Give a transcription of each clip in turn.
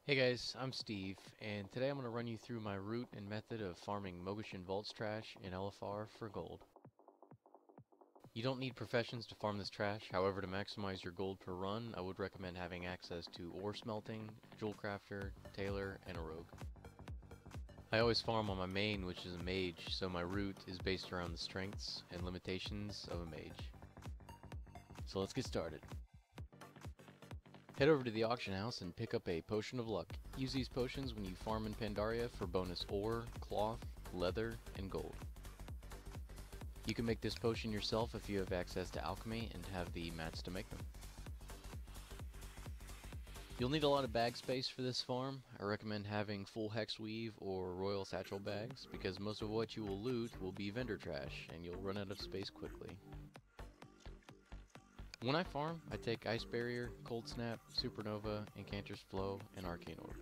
Hey guys, I'm Steve, and today I'm going to run you through my route and method of farming Mogu'shan Vaults trash in LFR for gold. You don't need professions to farm this trash, however to maximize your gold per run, I would recommend having access to ore smelting, jewel crafter, tailor, and a rogue. I always farm on my main, which is a mage, so my route is based around the strengths and limitations of a mage. So let's get started. Head over to the auction house and pick up a Potion of Luck. Use these potions when you farm in Pandaria for bonus ore, cloth, leather, and gold. You can make this potion yourself if you have access to alchemy and have the mats to make them. You'll need a lot of bag space for this farm. I recommend having full hex weave or royal satchel bags because most of what you will loot will be vendor trash and you'll run out of space quickly. When I farm, I take Ice Barrier, Cold Snap, Supernova, Incanter's Flow, and Arcane Orb.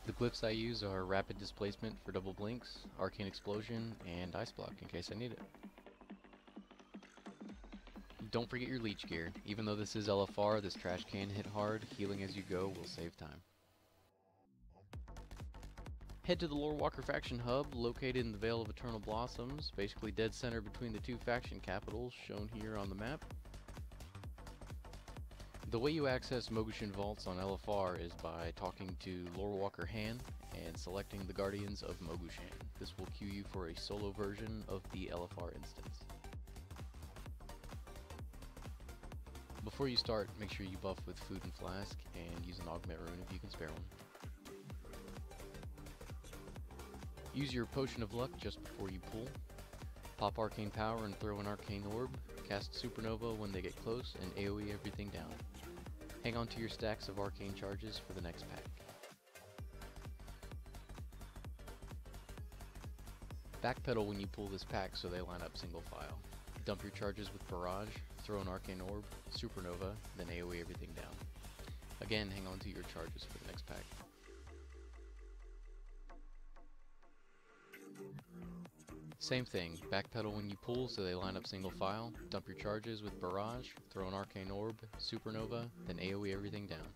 The glyphs I use are Rapid Displacement for double blinks, Arcane Explosion, and Ice Block in case I need it. Don't forget your leech gear. Even though this is LFR, this trash can hit hard. Healing as you go will save time. Head to the Lorewalker Faction Hub, located in the Vale of Eternal Blossoms, basically dead center between the two faction capitals shown here on the map. The way you access Mogu'shan Vaults on LFR is by talking to Lorewalker Han and selecting the Guardians of Mogu'shan. This will queue you for a solo version of the LFR instance. Before you start, make sure you buff with Food and Flask and use an Augment Rune if you can spare one. Use your Potion of Luck just before you pull. Pop Arcane Power and throw an Arcane Orb. Cast Supernova when they get close and AoE everything down. Hang on to your stacks of Arcane Charges for the next pack. Backpedal when you pull this pack so they line up single file. Dump your charges with Barrage, throw an Arcane Orb, Supernova, then AoE everything down. Again, hang on to your charges for the next pack. Same thing, backpedal when you pull so they line up single file, dump your charges with Barrage, throw an Arcane Orb, Supernova, then AoE everything down.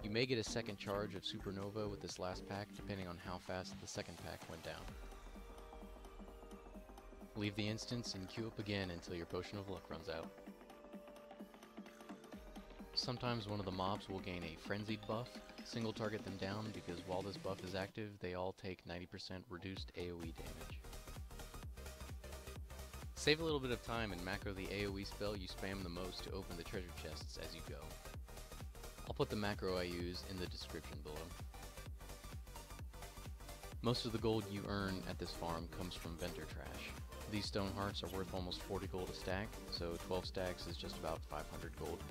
You may get a second charge of Supernova with this last pack depending on how fast the second pack went down. Leave the instance and queue up again until your Potion of Luck runs out. Sometimes one of the mobs will gain a frenzied buff. Single target them down because while this buff is active, they all take 90% reduced AoE damage. Save a little bit of time and macro the AoE spell you spam the most to open the treasure chests as you go. I'll put the macro I use in the description below. Most of the gold you earn at this farm comes from vendor trash. These stone hearts are worth almost 40 gold a stack, so 12 stacks is just about 500 gold.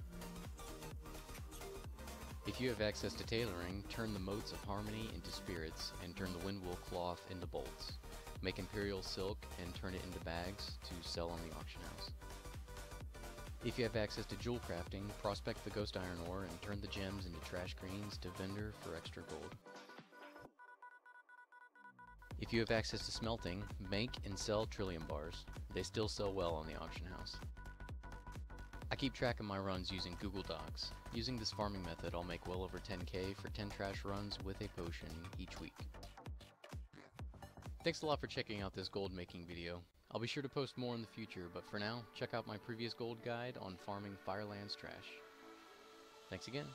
If you have access to tailoring, turn the motes of harmony into spirits and turn the windwool cloth into bolts. Make imperial silk and turn it into bags to sell on the auction house. If you have access to jewel crafting, prospect the ghost iron ore and turn the gems into trash greens to vendor for extra gold. If you have access to smelting, make and sell Trillium Bars. They still sell well on the auction house. I keep track of my runs using Google Docs. Using this farming method, I'll make well over 10k for 10 trash runs with a potion each week. Thanks a lot for checking out this gold making video. I'll be sure to post more in the future, but for now, check out my previous gold guide on farming Firelands trash. Thanks again.